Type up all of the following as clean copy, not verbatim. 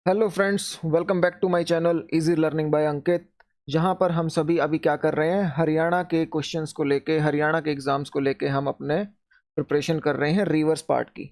Hello friends, welcome back to my channel easy learning by Ankit. जहां पर हम सभी अभी क्या कर रहे हैं, हरियाणा के क्वेश्चंस को लेके, हरियाणा के एग्जाम्स को लेके हम अपने प्रिपरेशन कर रहे हैं रिवर्स पार्ट की।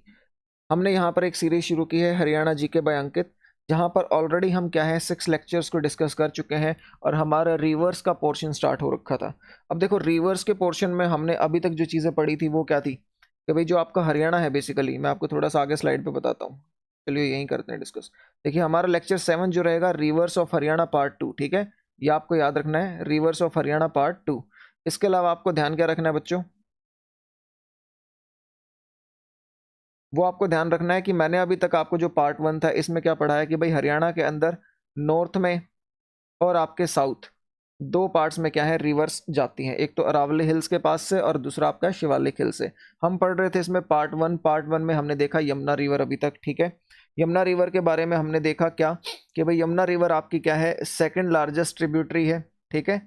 हमने यहां पर एक सीरीज शुरू की है हरियाणा जीके बाय अंकित, जहां पर ऑलरेडी हम क्या है 6 लेक्चर्स को डिस्कस कर चुके हैं और हमारा रिवर्स का पोर्शन स्टार्ट हो रखा था। अब देखो, रिवर्स के पोर्शन में हमने अभी तक जो चीज़ें पढ़ी थी वो क्या थी कि भाई जो आपका हरियाणा है, बेसिकली मैं आपको थोड़ा सा आगे स्लाइड पे बताता हूँ। चलिए यहीं करते हैं डिस्कस। देखिए, हमारा लेक्चर 7 जो रहेगा रिवर्स ऑफ हरियाणा पार्ट 2, ठीक है। ये आपको याद रखना है, रिवर्स ऑफ हरियाणा पार्ट 2। इसके अलावा आपको ध्यान क्या रखना है बच्चों, वो आपको ध्यान रखना है कि मैंने अभी तक आपको जो पार्ट 1 था इसमें क्या पढ़ा है कि भाई हरियाणा के अंदर नॉर्थ में और आपके साउथ दो पार्ट्स में क्या है रिवर्स जाती हैं। एक तो अरावली हिल्स के पास से और दूसरा आपका शिवालिक हिल से। हम पढ़ रहे थे इसमें पार्ट वन में हमने देखा यमुना रिवर अभी तक, ठीक है। यमुना रिवर के बारे में हमने देखा क्या कि भाई यमुना रिवर आपकी क्या है, सेकंड लार्जेस्ट ट्रिब्यूटरी है, ठीक है।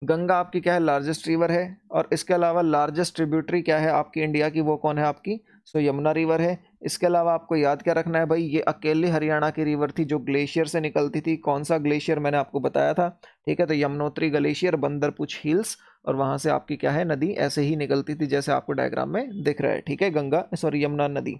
गंगा आपकी क्या है, लार्जेस्ट रिवर है। और इसके अलावा लार्जेस्ट ट्रिब्यूटरी क्या है आपकी इंडिया की, वो कौन है आपकी, सो यमुना रिवर है। इसके अलावा आपको याद क्या रखना है भाई, ये अकेली हरियाणा की रिवर थी जो ग्लेशियर से निकलती थी। कौन सा ग्लेशियर मैंने आपको बताया था, ठीक है। तो यमुनोत्री ग्लेशियर, बंदरपुछ हिल्स, और वहां से आपकी क्या है नदी ऐसे ही निकलती थी जैसे आपको डायग्राम में दिख रहा है, ठीक है, गंगा सॉरी यमुना नदी।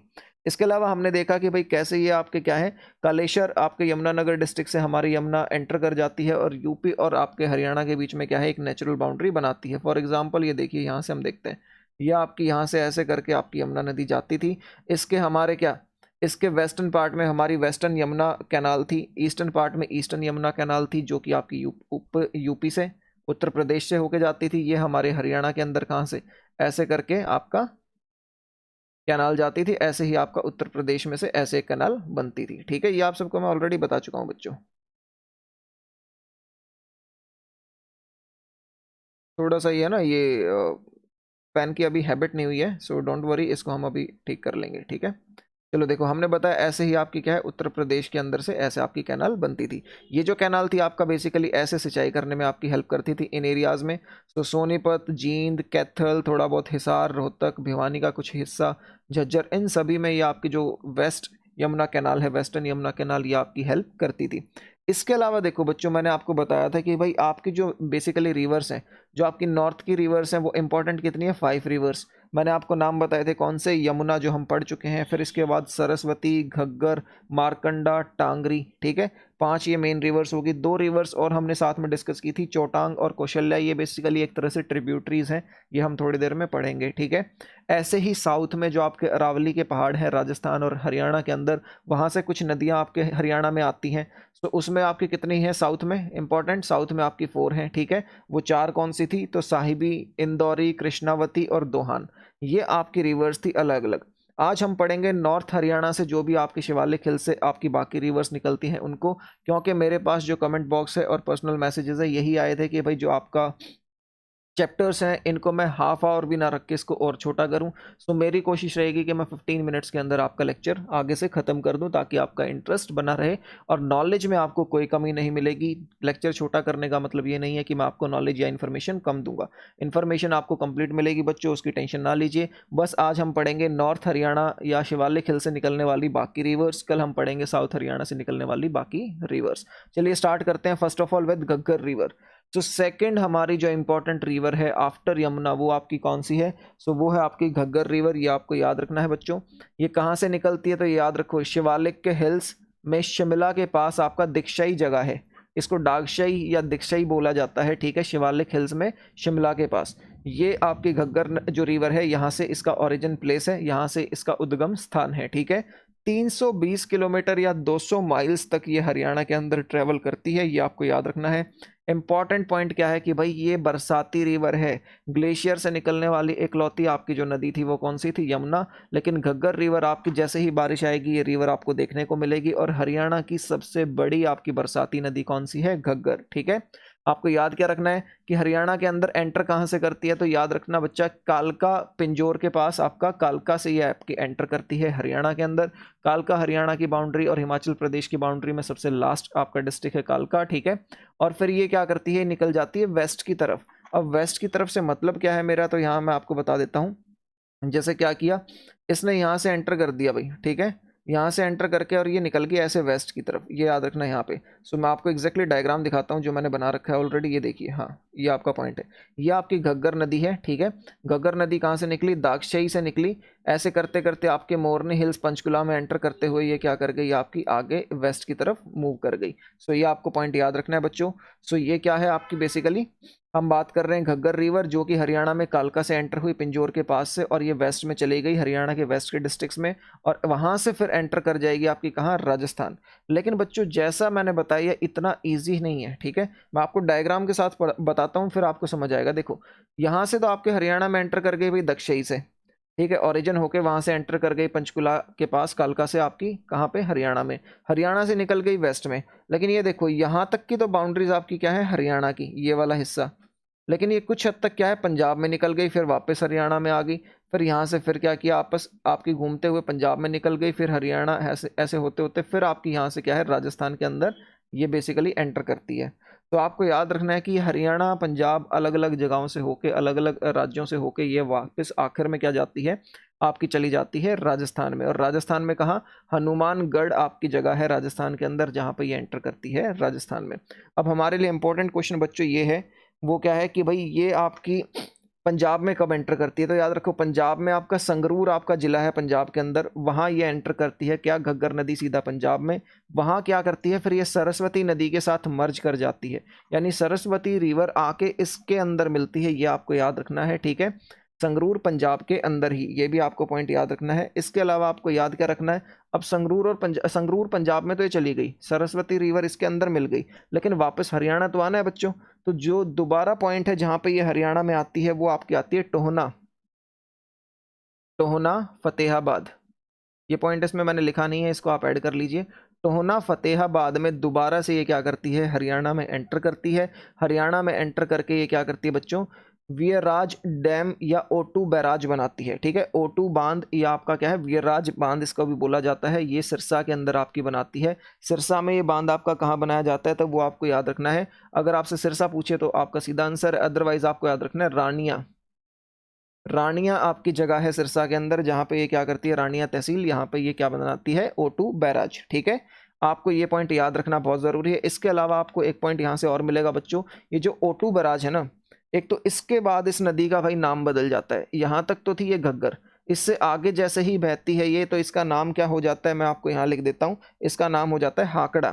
इसके अलावा हमने देखा कि भाई कैसे ये आपके क्या है, कालेश्वर आपके यमुनानगर डिस्ट्रिक्ट से हमारी यमुना एंटर कर जाती है और यूपी और आपके हरियाणा के बीच में क्या है एक नेचुरल बाउंड्री बनाती है। फॉर एग्जांपल ये देखिए, यहाँ से हम देखते हैं, यह आपकी यहाँ से ऐसे करके आपकी यमुना नदी जाती थी। इसके हमारे क्या, इसके वेस्टर्न पार्ट में हमारी वेस्टर्न यमुना कैनाल थी, ईस्टर्न पार्ट में ईस्टर्न यमुना कैनाल थी जो कि आपकी यूपी से, उत्तर प्रदेश से होके जाती थी। ये हमारे हरियाणा के अंदर कहाँ से, ऐसे करके आपका कैनाल जाती थी। ऐसे ही आपका उत्तर प्रदेश में से ऐसे एक कैनाल बनती थी, ठीक है। ये आप सबको मैं ऑलरेडी बता चुका हूँ बच्चों। थोड़ा सा ये है ना, ये पेन की अभी हैबिट नहीं हुई है, सो डोंट वरी, इसको हम अभी ठीक कर लेंगे, ठीक है। चलो देखो, हमने बताया ऐसे ही आपकी क्या है उत्तर प्रदेश के अंदर से ऐसे आपकी कैनाल बनती थी। ये जो कैनाल थी आपका बेसिकली ऐसे सिंचाई करने में आपकी हेल्प करती थी इन एरियाज में। तो सोनीपत, जींद, कैथल, थोड़ा बहुत हिसार, रोहतक, भिवानी का कुछ हिस्सा, झज्जर, इन सभी में ये आपकी जो वेस्ट यमुना कैनाल है, वेस्टर्न यमुना कैनाल, ये आपकी हेल्प करती थी। इसके अलावा देखो बच्चों, मैंने आपको बताया था कि भाई आपकी जो बेसिकली रिवर्स हैं, जो आपकी नॉर्थ की रिवर्स हैं, वो इंपॉर्टेंट कितनी है, 5 रिवर्स। मैंने आपको नाम बताए थे कौन से, यमुना जो हम पढ़ चुके हैं, फिर इसके बाद सरस्वती, घग्गर, मारकंडा, टांगरी, ठीक है। 5 ये मेन रिवर्स होगी। 2 रिवर्स और हमने साथ में डिस्कस की थी, चौटांग और कौशल्या। ये बेसिकली एक तरह से ट्रिब्यूटरीज हैं, ये हम थोड़ी देर में पढ़ेंगे, ठीक है। ऐसे ही साउथ में जो आपके अरावली के पहाड़ हैं राजस्थान और हरियाणा के अंदर, वहाँ से कुछ नदियाँ आपके हरियाणा में आती हैं। तो उसमें आपकी कितनी है साउथ में, इंपॉर्टेंट, साउथ में आपकी 4 हैं, ठीक है। वो 4 कौन सी थी, तो साहिबी, इंदौरी, कृष्णावती और दोहान। ये आपकी रिवर्स थी अलग अलग। आज हम पढ़ेंगे नॉर्थ हरियाणा से जो भी आपकी शिवालिक हिल से आपकी बाकी रिवर्स निकलती हैं उनको, क्योंकि मेरे पास जो कमेंट बॉक्स है और पर्सनल मैसेजेस है यही आए थे कि भाई जो आपका चैप्टर्स हैं इनको मैं हाफ आवर भी ना रख के इसको और छोटा करूं। सो मेरी कोशिश रहेगी कि मैं 15 मिनट्स के अंदर आपका लेक्चर आगे से ख़त्म कर दूं, ताकि आपका इंटरेस्ट बना रहे और नॉलेज में आपको कोई कमी नहीं मिलेगी। लेक्चर छोटा करने का मतलब ये नहीं है कि मैं आपको नॉलेज या इन्फॉर्मेशन कम दूंगा। इन्फॉर्मेशन आपको कंप्लीट मिलेगी बच्चों, उसकी टेंशन ना लीजिए। बस आज हम पढ़ेंगे नॉर्थ हरियाणा या शिवालिक हिल से निकलने वाली बाकी रिवर्स, कल हम पढ़ेंगे साउथ हरियाणा से निकलने वाली बाकी रिवर्स। चलिए स्टार्ट करते हैं first of all with Ghaggar river. तो सेकंड हमारी जो इंपॉर्टेंट रिवर है आफ्टर यमुना, वो आपकी कौन सी है, सो वो है आपकी घग्गर रिवर। ये आपको याद रखना है बच्चों। ये कहाँ से निकलती है, तो ये याद रखो, शिवालिक के हिल्स में शिमला के पास आपका दिक्षई जगह है, इसको डागशई या दिक्षई बोला जाता है, ठीक है। शिवालिक हिल्स में शिमला के पास ये आपकी घग्गर जो रिवर है, यहाँ से इसका ओरिजिन प्लेस है, यहाँ से इसका उद्गम स्थान है, ठीक है। 320 किलोमीटर या 200 माइल्स तक ये हरियाणा के अंदर ट्रेवल करती है, ये आपको याद रखना है। इंपॉर्टेंट पॉइंट क्या है कि भाई ये बरसाती रिवर है, ग्लेशियर से निकलने वाली इकलौती आपकी जो नदी थी वो कौन सी थी, यमुना। लेकिन घग्गर रिवर आपकी जैसे ही बारिश आएगी ये रिवर आपको देखने को मिलेगी, और हरियाणा की सबसे बड़ी आपकी बरसाती नदी कौन सी है, घग्गर, ठीक है। आपको याद क्या रखना है कि हरियाणा के अंदर एंटर कहाँ से करती है, तो याद रखना बच्चा, कालका पिंजौर के पास आपका कालका से ये आपकी एंटर करती है हरियाणा के अंदर। कालका हरियाणा की बाउंड्री और हिमाचल प्रदेश की बाउंड्री में सबसे लास्ट आपका डिस्ट्रिक्ट है कालका, ठीक है। और फिर ये क्या करती है, निकल जाती है वेस्ट की तरफ। अब वेस्ट की तरफ से मतलब क्या है मेरा, तो यहाँ मैं आपको बता देता हूँ। जैसे क्या किया, इसने यहाँ से एंटर कर दिया भाई, ठीक है। यहाँ से एंटर करके और ये निकल गई ऐसे वेस्ट की तरफ, ये याद रखना है यहाँ पे। सो मैं आपको एग्जैक्टली डायग्राम दिखाता हूँ जो मैंने बना रखा है ऑलरेडी, ये देखिए, हाँ ये आपका पॉइंट है, ये आपकी घग्गर नदी है, ठीक है। घग्गर नदी कहाँ से निकली, दाक्षई से निकली, ऐसे करते करते आपके मोरनी हिल्स पंचकुला में एंटर करते हुए ये क्या कर गई, आपकी आगे वेस्ट की तरफ मूव कर गई। सो ये आपको पॉइंट याद रखना है बच्चों। सो ये क्या है आपकी, बेसिकली हम बात कर रहे हैं घग्गर रिवर जो कि हरियाणा में कालका से एंटर हुई पिंजौर के पास से, और ये वेस्ट में चली गई हरियाणा के वेस्ट के डिस्ट्रिक्ट्स में, और वहां से फिर एंटर कर जाएगी आपकी कहाँ, राजस्थान। लेकिन बच्चों जैसा मैंने बताया इतना ईजी नहीं है, ठीक है। मैं आपको डायग्राम के साथ बताता हूँ, फिर आपको समझ आएगा। देखो यहाँ से तो आपके हरियाणा में एंटर कर गई भाई दक्षई से, ठीक है, ओरिजिन होके वहां से एंटर कर गई पंचकुला के पास कालका से, आपकी कहाँ पे, हरियाणा में। हरियाणा से निकल गई वेस्ट में, लेकिन ये देखो यहाँ तक की तो बाउंड्रीज आपकी क्या है, हरियाणा की, ये वाला हिस्सा। लेकिन ये कुछ हद तक क्या है, पंजाब में निकल गई, फिर वापस हरियाणा में आ गई, फिर यहाँ से फिर क्या किया, आपस आपकी घूमते हुए पंजाब में निकल गई, फिर हरियाणा, ऐसे ऐसे होते होते फिर आपकी यहाँ से क्या है, राजस्थान के अंदर ये बेसिकली एंटर करती है। तो आपको याद रखना है कि हरियाणा पंजाब अलग अलग जगहों से होके, अलग अलग राज्यों से होके ये वापस आखिर में क्या जाती है, आपकी चली जाती है राजस्थान में। और राजस्थान में कहाँ, हनुमानगढ़ आपकी जगह है राजस्थान के अंदर, जहाँ पे ये एंटर करती है राजस्थान में। अब हमारे लिए इंपॉर्टेंट क्वेश्चन बच्चों ये है, वो क्या है कि भाई ये आपकी पंजाब में कब एंटर करती है, तो याद रखो पंजाब में आपका संगरूर आपका जिला है पंजाब के अंदर, वहाँ ये एंटर करती है क्या, घग्गर नदी सीधा पंजाब में। वहाँ क्या करती है, फिर ये सरस्वती नदी के साथ मर्ज कर जाती है, यानी सरस्वती रिवर आके इसके अंदर मिलती है, ये आपको याद रखना है, ठीक है। संगरूर पंजाब के अंदर ही, ये भी आपको पॉइंट याद रखना है। इसके अलावा आपको याद क्या रखना है, अब संगरूर और संगरूर पंजाब में तो ये चली गई, सरस्वती रिवर इसके अंदर मिल गई, लेकिन वापस हरियाणा तो आना है बच्चों। तो जो दोबारा पॉइंट है जहां पे ये हरियाणा में आती है, वो आपकी आती है टोहना, टोहना फतेहाबाद। ये पॉइंट इसमें मैंने लिखा नहीं है, इसको आप ऐड कर लीजिए। टोहना फतेहाबाद में दोबारा से ये क्या करती है, हरियाणा में एंटर करती है। हरियाणा में एंटर करके ये क्या करती है बच्चों, वीरराज डैम या O2 बैराज बनाती है, ठीक है। O2 बांध, ये आपका क्या है, वीरराज बांध इसको भी बोला जाता है, ये सिरसा के अंदर आपकी बनाती है। सिरसा में ये बांध आपका कहाँ बनाया जाता है, तो वो आपको याद रखना है। अगर आपसे सिरसा पूछे तो आपका सीधा आंसर है, अदरवाइज आपको याद रखना है रानिया। रानिया आपकी जगह है सिरसा के अंदर, जहां पे ये क्या करती है, रानिया तहसील, यहाँ पे ये क्या बनाती है, O2 बैराज, ठीक है। आपको ये पॉइंट याद रखना बहुत जरूरी है। इसके अलावा आपको एक पॉइंट यहाँ से और मिलेगा बच्चों, ये जो O2 बैराज है ना, एक तो इसके बाद इस नदी का भाई नाम बदल जाता है। यहाँ तक तो थी ये घग्गर, इससे आगे जैसे ही बहती है ये, तो इसका नाम क्या हो जाता है, मैं आपको यहाँ लिख देता हूँ, इसका नाम हो जाता है हाकड़ा,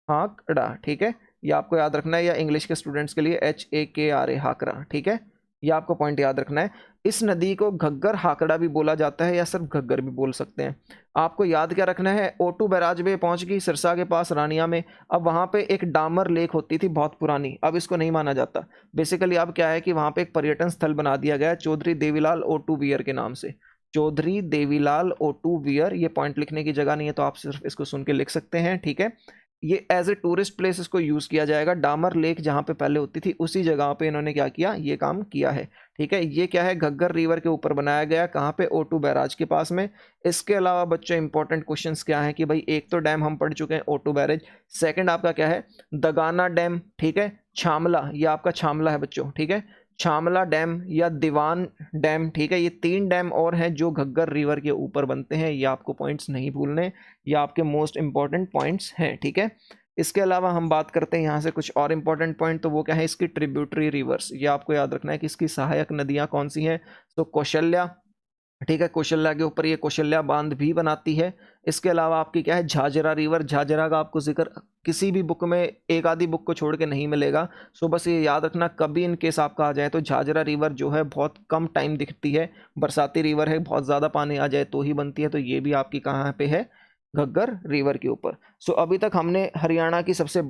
हाकड़ा, ठीक है। ये आपको याद रखना है, या इंग्लिश के स्टूडेंट्स के लिए HAKRA, हाकड़ा, ठीक है। ये आपको पॉइंट याद रखना है। इस नदी को घग्गर हाकड़ा भी बोला जाता है, या सिर्फ घग्गर भी बोल सकते हैं। आपको याद क्या रखना है, O2 बैराज में पहुंच गई सिरसा के पास रानिया में। अब वहां पे एक डामर लेक होती थी बहुत पुरानी, अब इसको नहीं माना जाता। बेसिकली अब क्या है कि वहां पे एक पर्यटन स्थल बना दिया गया चौधरी देवीलाल O2 वियर के नाम से, चौधरी देवीलाल O2 वियर। ये पॉइंट लिखने की जगह नहीं है, तो आप सिर्फ इसको सुन के लिख सकते हैं, ठीक है। ये एज ए टूरिस्ट प्लेस इसको यूज किया जाएगा। डामर लेक जहां पे पहले होती थी उसी जगह पे इन्होंने क्या किया, ये काम किया है, ठीक है। ये क्या है, घग्गर रिवर के ऊपर बनाया गया, कहाँ पे, O2 बैराज के पास में। इसके अलावा बच्चों इंपॉर्टेंट क्वेश्चंस क्या है कि भाई एक तो डैम हम पढ़ चुके हैं O2 बैराज, सेकंड आपका क्या है, दगाना डैम, ठीक है। छामला, ये आपका छामला है बच्चों, ठीक है, छामला डैम या दीवान डैम, ठीक है। ये 3 डैम और हैं जो घग्गर रिवर के ऊपर बनते हैं, ये आपको पॉइंट्स नहीं भूलने, ये आपके मोस्ट इंपॉर्टेंट पॉइंट्स हैं, ठीक है। इसके अलावा हम बात करते हैं यहाँ से कुछ और इंपॉर्टेंट पॉइंट, तो वो क्या है, इसकी ट्रिब्यूटरी रिवर्स। ये आपको याद रखना है कि इसकी सहायक नदियाँ कौन सी हैं, तो कौशल्या, ठीक है, कौशल्या के ऊपर ये कौशल्या बांध भी बनाती है। इसके अलावा आपकी क्या है, झाझरा रिवर, झाझरा का आपको जिक्र किसी भी बुक में, एक आधी बुक को छोड़ के नहीं मिलेगा। सो बस ये याद रखना, कभी इन केस आपका आ जाए तो झाझरा रिवर जो है बहुत कम टाइम दिखती है, बरसाती रिवर है, बहुत ज़्यादा पानी आ जाए तो ही बनती है। तो ये भी आपकी कहाँ पे है, घग्गर रिवर के ऊपर। सो अभी तक हमने हरियाणा की सबसे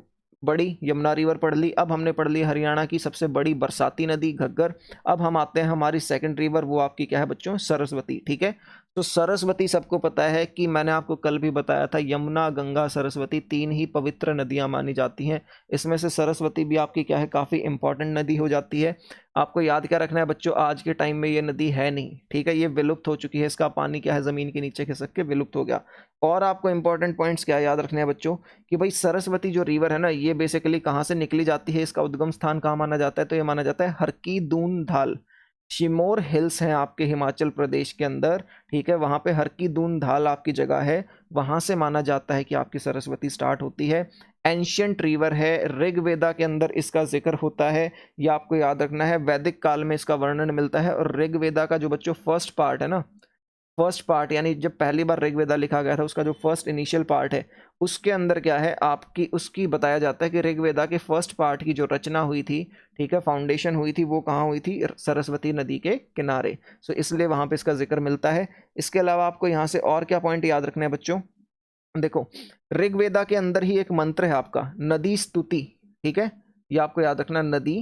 बड़ी यमुना रिवर पढ़ ली, अब हमने पढ़ ली हरियाणा की सबसे बड़ी बरसाती नदी घग्गर। अब हम आते हैं हमारी सेकंड रिवर, वो आपकी क्या है बच्चों, सरस्वती, ठीक है। तो सरस्वती सबको पता है कि मैंने आपको कल भी बताया था, यमुना गंगा सरस्वती 3 ही पवित्र नदियां मानी जाती हैं। इसमें से सरस्वती भी आपकी क्या है, काफ़ी इंपॉर्टेंट नदी हो जाती है। आपको याद क्या रखना है बच्चों, आज के टाइम में ये नदी है नहीं, ठीक है, ये विलुप्त हो चुकी है, इसका पानी क्या है, ज़मीन के नीचे खिसक के विलुप्त हो गया। और आपको इंपॉर्टेंट पॉइंट्स क्या याद रखने हैं बच्चों, कि भाई सरस्वती जो रिवर है ना, ये बेसिकली कहाँ से निकली जाती है, इसका उद्गम स्थान कहाँ माना जाता है, तो ये माना जाता है हरकी दून धाल, शिमोर हिल्स हैं आपके हिमाचल प्रदेश के अंदर, ठीक है, वहाँ पे हर की दून धाल आपकी जगह है, वहाँ से माना जाता है कि आपकी सरस्वती स्टार्ट होती है। एंशियंट रिवर है, ऋग्वेदा के अंदर इसका जिक्र होता है, ये आपको याद रखना है। वैदिक काल में इसका वर्णन मिलता है, और ऋग्वेदा का जो बच्चों फर्स्ट पार्ट है ना, फर्स्ट पार्ट यानी जब पहली बार ऋग्वेदा लिखा गया था उसका जो फर्स्ट इनिशियल पार्ट है, उसके अंदर क्या है आपकी, उसकी बताया जाता है कि ऋग्वेदा के फर्स्ट पार्ट की जो रचना हुई थी, ठीक है, फाउंडेशन हुई थी, वो कहाँ हुई थी, सरस्वती नदी के किनारे। सो इसलिए वहाँ पे इसका जिक्र मिलता है। इसके अलावा आपको यहाँ से और क्या पॉइंट याद रखना है बच्चों, देखो ऋग्वेदा के अंदर ही एक मंत्र है आपका नदी स्तुति, ठीक है, ये आपको याद रखना, नदी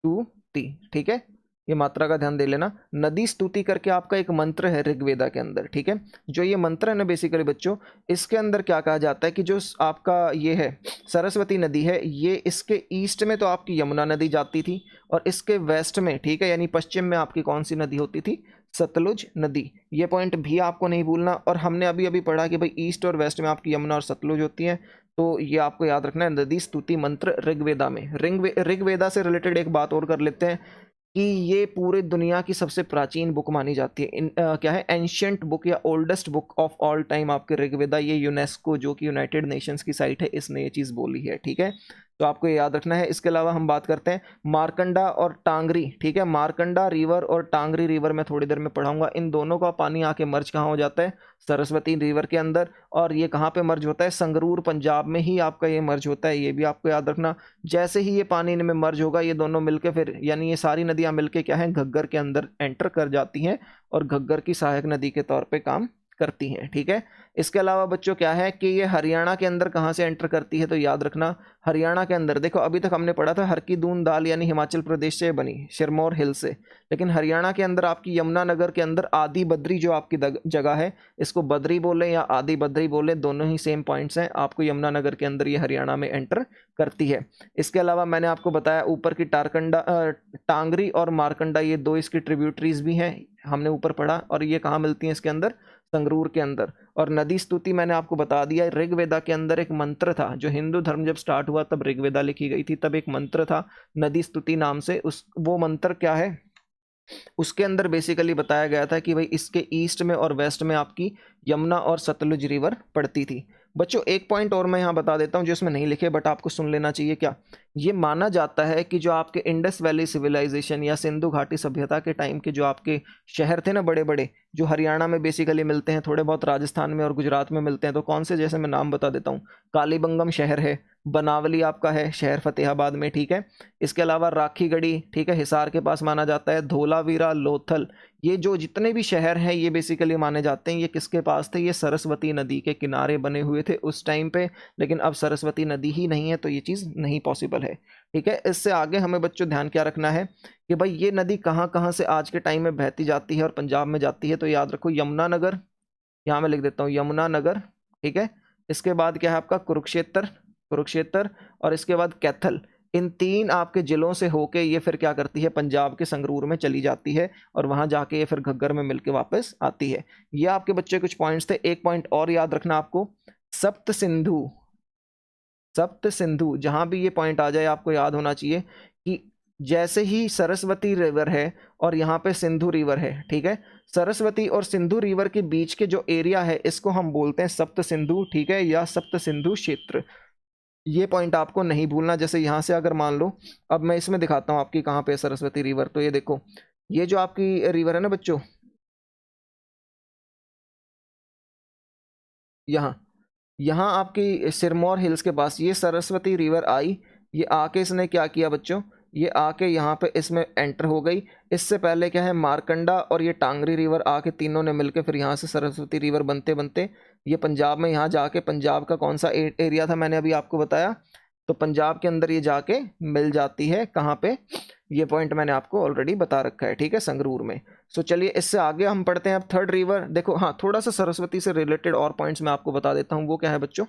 स्तुति, ठीक है, ये मात्रा का ध्यान दे लेना। नदी स्तुति करके आपका एक मंत्र है ऋग्वेदा के अंदर, ठीक है। जो ये मंत्र है ना बेसिकली बच्चों, इसके अंदर क्या कहा जाता है कि जो आपका ये है सरस्वती नदी है, ये इसके ईस्ट में तो आपकी यमुना नदी जाती थी, और इसके वेस्ट में, ठीक है, यानी पश्चिम में आपकी कौन सी नदी होती थी, सतलुज नदी। ये पॉइंट भी आपको नहीं भूलना। और हमने अभी अभी पढ़ा कि भाई ईस्ट और वेस्ट में आपकी यमुना और सतलुज होती है, तो ये आपको याद रखना है, नदी स्तुति मंत्र ऋग्वेदा में। ऋग्वेदा से रिलेटेड एक बात और कर लेते हैं कि ये पूरे दुनिया की सबसे प्राचीन बुक मानी जाती है। क्या है, एंशियंट बुक या oldest book of all time आपके ऋग्वेदा। ये यूनेस्को जो कि यूनाइटेड नेशंस की साइट है, इसने ये चीज़ बोली है, ठीक है, तो आपको ये याद रखना है। इसके अलावा हम बात करते हैं मारकंडा और टांगरी, ठीक है, मारकंडा रिवर और टांगरी रिवर मैं थोड़ी देर में पढ़ाऊंगा। इन दोनों का पानी आके मर्ज कहाँ हो जाता है, सरस्वती रिवर के अंदर। और ये कहाँ पे मर्ज होता है, संगरूर पंजाब में ही आपका ये मर्ज होता है, ये भी आपको याद रखना। जैसे ही ये पानी इनमें मर्ज होगा, ये दोनों मिलके फिर, यानी ये सारी नदियां मिलके क्या है, घग्गर के अंदर एंटर कर जाती हैं, और घग्गर की सहायक नदी के तौर पे काम करती हैं, ठीक है। इसके अलावा बच्चों क्या है कि ये हरियाणा के अंदर कहाँ से एंटर करती है, तो याद रखना हरियाणा के अंदर, देखो अभी तक हमने पढ़ा था हर की दून दाल यानी हिमाचल प्रदेश से बनी, सिरमौर हिल से, लेकिन हरियाणा के अंदर आपकी यमुनानगर के अंदर आदि बद्री जो आपकी जगह है, इसको बद्री बोले या आदि बद्री बोले, दोनों ही सेम पॉइंट्स हैं। आपको यमुनानगर के अंदर ये हरियाणा में एंटर करती है। इसके अलावा मैंने आपको बताया ऊपर की टांगरी और मारकंडा, ये दो इसकी ट्रिब्यूटरीज भी हैं, हमने ऊपर पढ़ा, और ये कहाँ मिलती हैं, इसके अंदर संगरूर के अंदर। और नदी स्तुति मैंने आपको बता दिया, ऋग्वेदा के अंदर एक मंत्र था, जो हिंदू धर्म जब स्टार्ट हुआ तब ऋग्वेदा लिखी गई थी, तब एक मंत्र था नदी स्तुति नाम से। वो मंत्र क्या है, उसके अंदर बेसिकली बताया गया था कि भाई इसके ईस्ट में और वेस्ट में आपकी यमुना और सतलुज रिवर पड़ती थी। बच्चों एक पॉइंट और मैं यहाँ बता देता हूँ जो इसमें नहीं लिखे, बट आपको सुन लेना चाहिए। क्या ये माना जाता है कि जो आपके इंडस वैली सिविलाइजेशन या सिंधु घाटी सभ्यता के टाइम के जो आपके शहर थे ना बड़े बड़े, जो हरियाणा में बेसिकली मिलते हैं, थोड़े बहुत राजस्थान में और गुजरात में मिलते हैं, तो कौन से, जैसे मैं नाम बता देता हूँ, कालीबंगम शहर है, बनावली आपका है शहर फतेहाबाद में, ठीक है। इसके अलावा राखीगढ़ी, ठीक है, हिसार के पास माना जाता है, धोलावीरा, लोथल, ये जो जितने भी शहर हैं ये बेसिकली माने जाते हैं, ये किसके पास थे, ये सरस्वती नदी के किनारे बने हुए थे उस टाइम पे। लेकिन अब सरस्वती नदी ही नहीं है, तो ये चीज़ नहीं पॉसिबल है, ठीक है। इससे आगे हमें बच्चों ध्यान क्या रखना है कि भाई ये नदी कहाँ कहाँ से आज के टाइम में बहती जाती है और पंजाब में जाती है, तो याद रखो यमुनानगर, यहाँ मैं लिख देता हूँ यमुनानगर, ठीक है। इसके बाद क्या है आपका कुरुक्षेत्र, कुरुक्षेत्र, और इसके बाद कैथल। इन तीन आपके जिलों से होके ये फिर क्या करती है, पंजाब के संगरूर में चली जाती है, और वहां जाके ये फिर घग्गर में मिलके वापस आती है। ये आपके बच्चे कुछ पॉइंट्स थे। एक पॉइंट और याद रखना आपको, सप्त सिंधु, सप्त सिंधु, जहां भी ये पॉइंट आ जाए आपको याद होना चाहिए कि जैसे ही सरस्वती रिवर है और यहाँ पे सिंधु रिवर है, ठीक है, सरस्वती और सिंधु रिवर के बीच के जो एरिया है इसको हम बोलते हैं सप्त सिंधु, ठीक है, या सप्त सिंधु क्षेत्र। ये पॉइंट आपको नहीं भूलना। जैसे यहाँ से अगर मान लो, अब मैं इसमें दिखाता हूँ आपकी कहाँ पे है सरस्वती रिवर, तो ये देखो, ये जो आपकी रिवर है ना बच्चों, यहाँ यहाँ आपकी सिरमौर हिल्स के पास ये सरस्वती रिवर आई, ये आके इसने क्या किया बच्चों, ये आके यहाँ पे इसमें एंटर हो गई। इससे पहले क्या है, मारकंडा और ये टांगरी रिवर आके तीनों ने मिलके फिर यहाँ से सरस्वती रिवर बनते बनते ये पंजाब में, यहाँ जाके पंजाब का कौन सा एरिया था मैंने अभी आपको बताया, तो पंजाब के अंदर ये जाके मिल जाती है कहाँ पे, ये पॉइंट मैंने आपको ऑलरेडी बता रखा है, ठीक है, संगरूर में। सो चलिए इससे आगे हम पढ़ते हैं अब थर्ड रिवर। देखो हाँ, थोड़ा सा सरस्वती से रिलेटेड और पॉइंट्स मैं आपको बता देता हूँ। वो क्या है बच्चों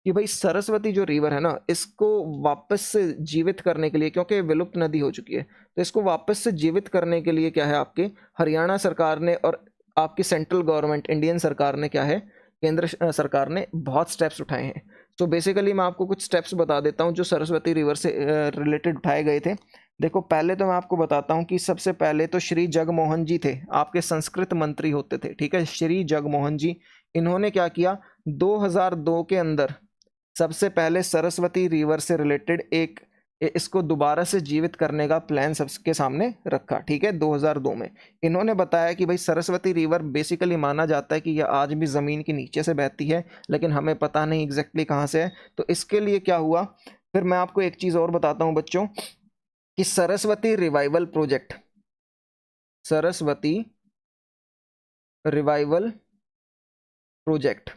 कि भाई सरस्वती जो रिवर है ना, इसको वापस से जीवित करने के लिए, क्योंकि विलुप्त नदी हो चुकी है, तो इसको वापस से जीवित करने के लिए क्या है, आपके हरियाणा सरकार ने और आपकी सेंट्रल गवर्नमेंट इंडियन सरकार ने क्या है, केंद्र सरकार ने बहुत स्टेप्स उठाए हैं। तो बेसिकली मैं आपको कुछ स्टेप्स बता देता हूँ जो सरस्वती रिवर से रिलेटेड उठाए गए थे। देखो पहले तो मैं आपको बताता हूँ कि सबसे पहले तो श्री जगमोहन जी थे, आपके संस्कृत मंत्री होते थे, ठीक है, श्री जगमोहन जी। इन्होंने क्या किया, 2002 के अंदर सबसे पहले सरस्वती रिवर से रिलेटेड एक इसको दोबारा से जीवित करने का प्लान सबके सामने रखा, ठीक है, 2002 में। इन्होंने बताया कि भाई सरस्वती रिवर बेसिकली माना जाता है कि यह आज भी ज़मीन के नीचे से बहती है, लेकिन हमें पता नहीं एग्जैक्टली कहाँ से है। तो इसके लिए क्या हुआ, फिर मैं आपको एक चीज़ और बताता हूँ बच्चों, कि Saraswati revival project, Saraswati revival project,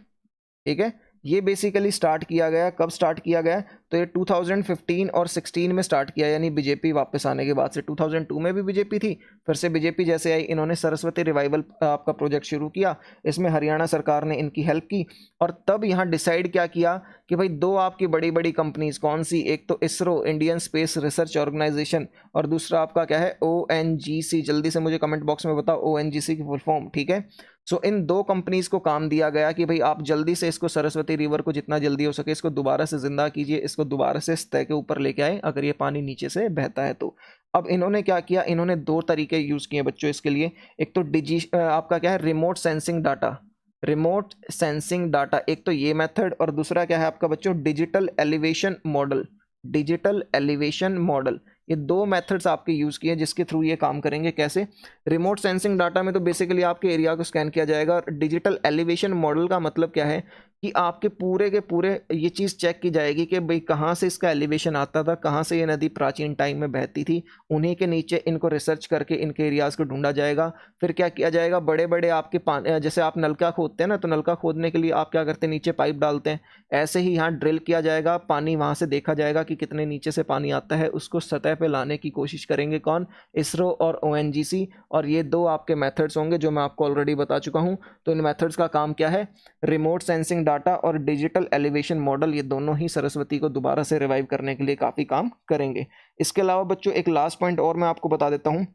ठीक है, ये बेसिकली स्टार्ट किया गया, कब स्टार्ट किया गया, तो ये 2015 और 16 में स्टार्ट किया, यानी बीजेपी वापस आने के बाद से। 2002 में भी बीजेपी थी, फिर से बीजेपी जैसे आई, इन्होंने सरस्वती रिवाइवल आपका प्रोजेक्ट शुरू किया। इसमें हरियाणा सरकार ने इनकी हेल्प की, और तब यहाँ डिसाइड क्या किया कि भाई दो आपकी बड़ी बड़ी कंपनीज कौन सी, एक तो ISRO, Indian space research organisation, और दूसरा आपका क्या है, ONGC। जल्दी से मुझे कमेंट बॉक्स में बताओ ONGC की फुल फॉर्म, ठीक है। सो इन दो कंपनीज को काम दिया गया कि भाई आप जल्दी से इसको सरस्वती रिवर को जितना जल्दी हो सके इसको दोबारा से जिंदा कीजिए, इसको दोबारा से सतह के ऊपर लेके आए अगर ये पानी नीचे से बहता है तो। अब इन्होंने क्या किया, इन्होंने दो तरीके यूज किए बच्चों इसके लिए। एक तो आपका क्या है, remote sensing data, remote sensing data, एक तो ये मेथड, और दूसरा क्या है आपका बच्चों, digital elevation model, digital elevation model. ये दो मेथड्स आपके यूज़ किए जिसके थ्रू ये काम करेंगे। कैसे, रिमोट सेंसिंग डाटा में तो बेसिकली आपके एरिया को स्कैन किया जाएगा, और डिजिटल एलिवेशन मॉडल का मतलब क्या है कि आपके पूरे के पूरे ये चीज़ चेक की जाएगी कि भाई कहाँ से इसका एलिवेशन आता था, कहाँ से ये नदी प्राचीन टाइम में बहती थी, उन्हीं के नीचे इनको रिसर्च करके इनके एरियाज़ को ढूंढा जाएगा। फिर क्या किया जाएगा, बड़े बड़े आपके पानी, जैसे आप नलका खोदते हैं ना, तो नलका खोदने के लिए आप क्या करते हैं, नीचे पाइप डालते हैं, ऐसे ही यहाँ ड्रिल किया जाएगा, पानी वहाँ से देखा जाएगा कि कितने नीचे से पानी आता है, उसको सतह पे लाने की कोशिश करेंगे कौन, इसरो और ONGC। और ये दो आपके मेथड्स होंगे जो मैं आपको ऑलरेडी बता चुका हूँ। तो इन मेथड्स का काम क्या है, रिमोट सेंसिंग डाटा और डिजिटल एलिवेशन मॉडल, ये दोनों ही सरस्वती को दोबारा से रिवाइव करने के लिए काफ़ी काम करेंगे। इसके अलावा बच्चों एक लास्ट पॉइंट और मैं आपको बता देता हूँ।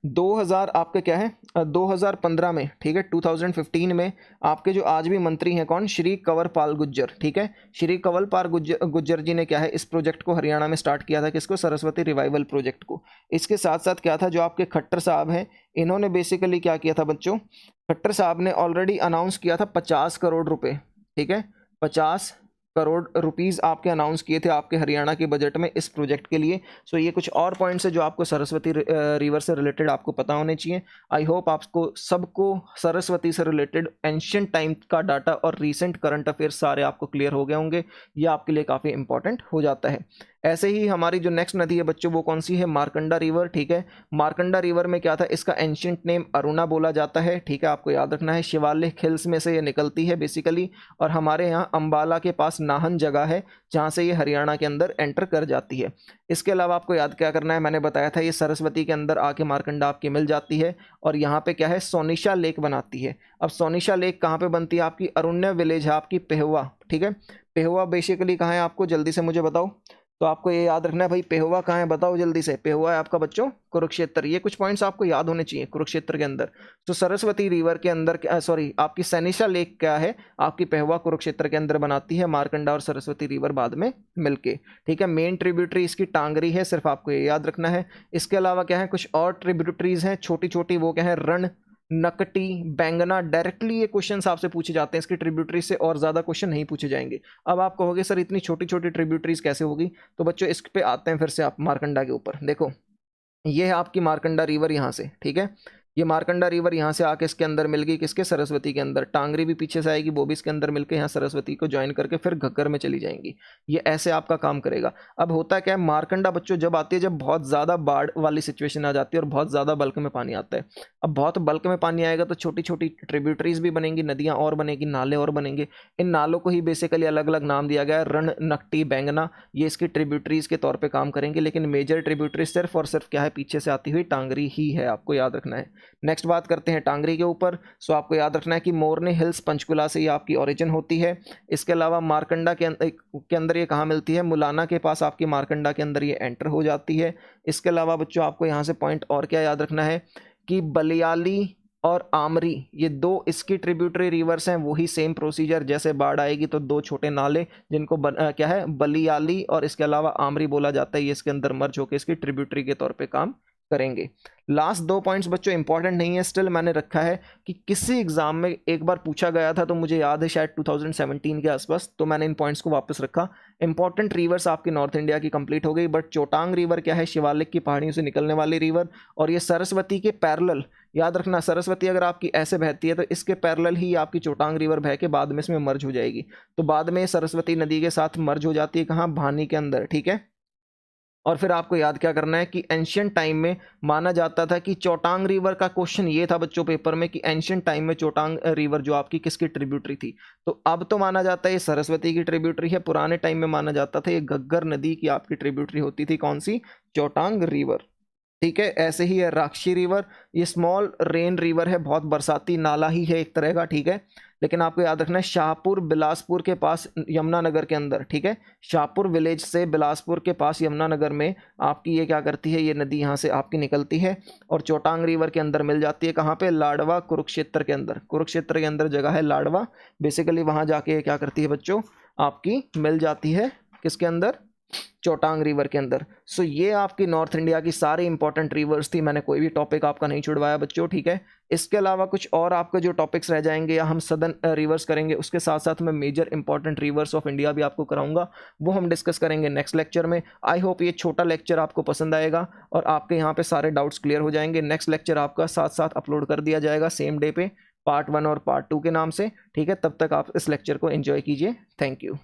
2000 आपके क्या है, 2015 में, ठीक है, 2015 में आपके जो आज भी मंत्री हैं कौन, श्री कंवर पाल गुर्जर, ठीक है, श्री कंवर पाल गुर्जर जी ने क्या है, इस प्रोजेक्ट को हरियाणा में स्टार्ट किया था, किसको, सरस्वती रिवाइवल प्रोजेक्ट को। इसके साथ साथ क्या था, जो आपके खट्टर साहब हैं, इन्होंने बेसिकली क्या किया था बच्चों, खट्टर साहब ने ऑलरेडी अनाउंस किया था 50 करोड़ रुपए, ठीक है, 50 करोड़ रुपीस आपके अनाउंस किए थे आपके हरियाणा के बजट में इस प्रोजेक्ट के लिए। सो ये कुछ और पॉइंट्स है जो आपको सरस्वती रिवर से रिलेटेड आपको पता होने चाहिए। आई होप आपको सबको सरस्वती से रिलेटेड एंशियंट टाइम का डाटा और रीसेंट करंट अफेयर्स सारे आपको क्लियर हो गए होंगे। ये आपके लिए काफ़ी इंपॉर्टेंट हो जाता है। ऐसे ही हमारी जो नेक्स्ट नदी है बच्चों वो कौन सी है, मार्कंडा रिवर, ठीक है। मार्कंडा रिवर में क्या था, इसका एंशियंट नेम अरुणा बोला जाता है, ठीक है, आपको याद रखना है। शिवालिक हिल्स में से ये निकलती है बेसिकली, और हमारे यहाँ अंबाला के पास नाहन जगह है जहाँ से ये हरियाणा के अंदर एंटर कर जाती है। इसके अलावा आपको याद क्या करना है, मैंने बताया था ये सरस्वती के अंदर आके मार्कंडा आपकी मिल जाती है, और यहाँ पे क्या है, सोनिशा लेक बनाती है। अब सोनिशा लेक कहाँ पे बनती है, आपकी अरुण्य विलेज है आपकी पेहुआ, ठीक है। पेहुआ बेसिकली कहाँ है, आपको जल्दी से मुझे बताओ। तो आपको ये याद रखना है भाई, पेहुआ कहाँ है, बताओ जल्दी से। पेहुआ है आपका बच्चों कुरुक्षेत्र। ये कुछ पॉइंट्स आपको याद होने चाहिए कुरुक्षेत्र के अंदर। तो सरस्वती रिवर के अंदर सॉरी आपकी सैनिशा लेक क्या है, आपकी पेहुआ कुरुक्षेत्र के अंदर बनाती है, मार्कंडा और सरस्वती रिवर बाद में मिलके, ठीक है। मेन ट्रिब्यूटरी इसकी टांगरी है, सिर्फ आपको ये याद रखना है। इसके अलावा क्या है, कुछ और ट्रिब्यूटरीज हैं छोटी छोटी, वो क्या है, रण, नकटी, बैंगना। डायरेक्टली ये क्वेश्चंस आपसे पूछे जाते हैं, इसकी ट्रिब्यूटरी से और ज़्यादा क्वेश्चन नहीं पूछे जाएंगे। अब आप कहोगे सर इतनी छोटी छोटी ट्रिब्यूटरीज कैसे होगी, तो बच्चों इस पे आते हैं फिर से आप मार्कंडा के ऊपर। देखो ये है आपकी मार्कंडा रिवर यहाँ से, ठीक है, ये मार्कंडा रिवर यहाँ से आके इसके अंदर मिल गई, किसके, सरस्वती के अंदर। टांगरी भी पीछे से आएगी, वो भी इसके अंदर मिलकर यहाँ सरस्वती को ज्वाइन करके फिर घग्गर में चली जाएंगी। ये ऐसे आपका काम करेगा। अब होता क्या है, मार्कंडा बच्चों जब आती है जब बहुत ज़्यादा बाढ़ वाली सिचुएशन आ जाती है और बहुत ज़्यादा बल्क में पानी आता है। अब बहुत बल्क में पानी आएगा तो छोटी छोटी ट्रिब्यूटरीज भी बनेंगी, नदियाँ और बनेगी, नाले और बनेंगे। इन नालों को ही बेसिकली अलग अलग नाम दिया गया है, रण, नकटी, बैंगना। ये इसकी ट्रिब्यूटरीज के तौर पर काम करेंगे, लेकिन मेजर ट्रिब्यूटरी सिर्फ और सिर्फ क्या है, पीछे से आती हुई टांगरी ही है, आपको याद रखना है। नेक्स्ट बात करते हैं टांगरी के ऊपर। सो आपको याद रखना है कि मोरनी हिल्स पंचकुला से ये आपकी ओरिजिन होती है। इसके अलावा मार्कंडा के अंदर ये कहाँ मिलती है, मुलाना के पास आपकी मार्कंडा के अंदर ये एंटर हो जाती है। इसके अलावा बच्चों आपको यहाँ से पॉइंट और क्या याद रखना है कि बलियाली और आमरी, ये दो इसकी ट्रिब्यूटरी रिवर्स हैं। वही सेम प्रोसीजर, जैसे बाढ़ आएगी तो दो छोटे नाले जिनको क्या है बलियाली और इसके अलावा आमरी बोला जाता है, ये इसके अंदर मर्ज होकर इसकी ट्रिब्यूटरी के तौर पे काम करेंगे। लास्ट दो पॉइंट्स बच्चों इंपॉर्टेंट नहीं है, स्टिल मैंने रखा है कि किसी एग्जाम में एक बार पूछा गया था, तो मुझे याद है शायद 2017 के आसपास, तो मैंने इन पॉइंट्स को वापस रखा। इंपॉर्टेंट रिवर्स आपकी नॉर्थ इंडिया की कंप्लीट हो गई, बट चोटांग रिवर क्या है, शिवालिक की पहाड़ियों से निकलने वाली रिवर, और ये सरस्वती के पैरेलल, याद रखना सरस्वती अगर आपकी ऐसे बहती है तो इसके पैरेलल ही आपकी चोटांग रिवर बह के बाद में इसमें मर्ज हो जाएगी। तो बाद में सरस्वती नदी के साथ मर्ज हो जाती है कहाँ, भानी के अंदर, ठीक है। और फिर आपको याद क्या करना है कि एंशियंट टाइम में माना जाता था कि चोटांग रिवर का क्वेश्चन ये था बच्चों पेपर में कि एंशियंट टाइम में चोटांग रिवर जो आपकी किसकी ट्रिब्यूटरी थी। तो अब तो माना जाता है ये सरस्वती की ट्रिब्यूटरी है, पुराने टाइम में माना जाता था ये घग्गर नदी की आपकी ट्रिब्यूटरी होती थी, कौन सी, चोटांग रिवर, ठीक है। ऐसे ही है राक्षी रिवर, ये स्मॉल रेन रिवर है, बहुत बरसाती नाला ही है एक तरह का, ठीक है। लेकिन आपको याद रखना है शाहपुर बिलासपुर के पास यमुनानगर के अंदर, ठीक है, शाहपुर विलेज से बिलासपुर के पास यमुनानगर में आपकी ये क्या करती है, ये नदी यहाँ से आपकी निकलती है और चोटांग रिवर के अंदर मिल जाती है, कहाँ पे, लाडवा कुरुक्षेत्र के अंदर। कुरुक्षेत्र के अंदर जगह है लाडवा, बेसिकली वहाँ जाके क्या करती है बच्चों, आपकी मिल जाती है किसके अंदर, चोटांग रिवर के अंदर। सो ये आपकी नॉर्थ इंडिया की सारी इंपॉर्टेंट रिवर्स थी, मैंने कोई भी टॉपिक आपका नहीं छुड़वाया बच्चों, ठीक है। इसके अलावा कुछ और आपके जो टॉपिक्स रह जाएंगे या हम सदर्न रिवर्स करेंगे, उसके साथ साथ मैं major important rivers of India भी आपको कराऊंगा, वो हम डिस्कस करेंगे नेक्स्ट लेक्चर में। आई होप ये छोटा लेक्चर आपको पसंद आएगा और आपके यहाँ पे सारे डाउट्स क्लियर हो जाएंगे। नेक्स्ट लेक्चर आपका साथ साथ अपलोड कर दिया जाएगा सेम डे पे, पार्ट 1 और पार्ट 2 के नाम से, ठीक है। तब तक आप इस लेक्चर को एंजॉय कीजिए। Thank you.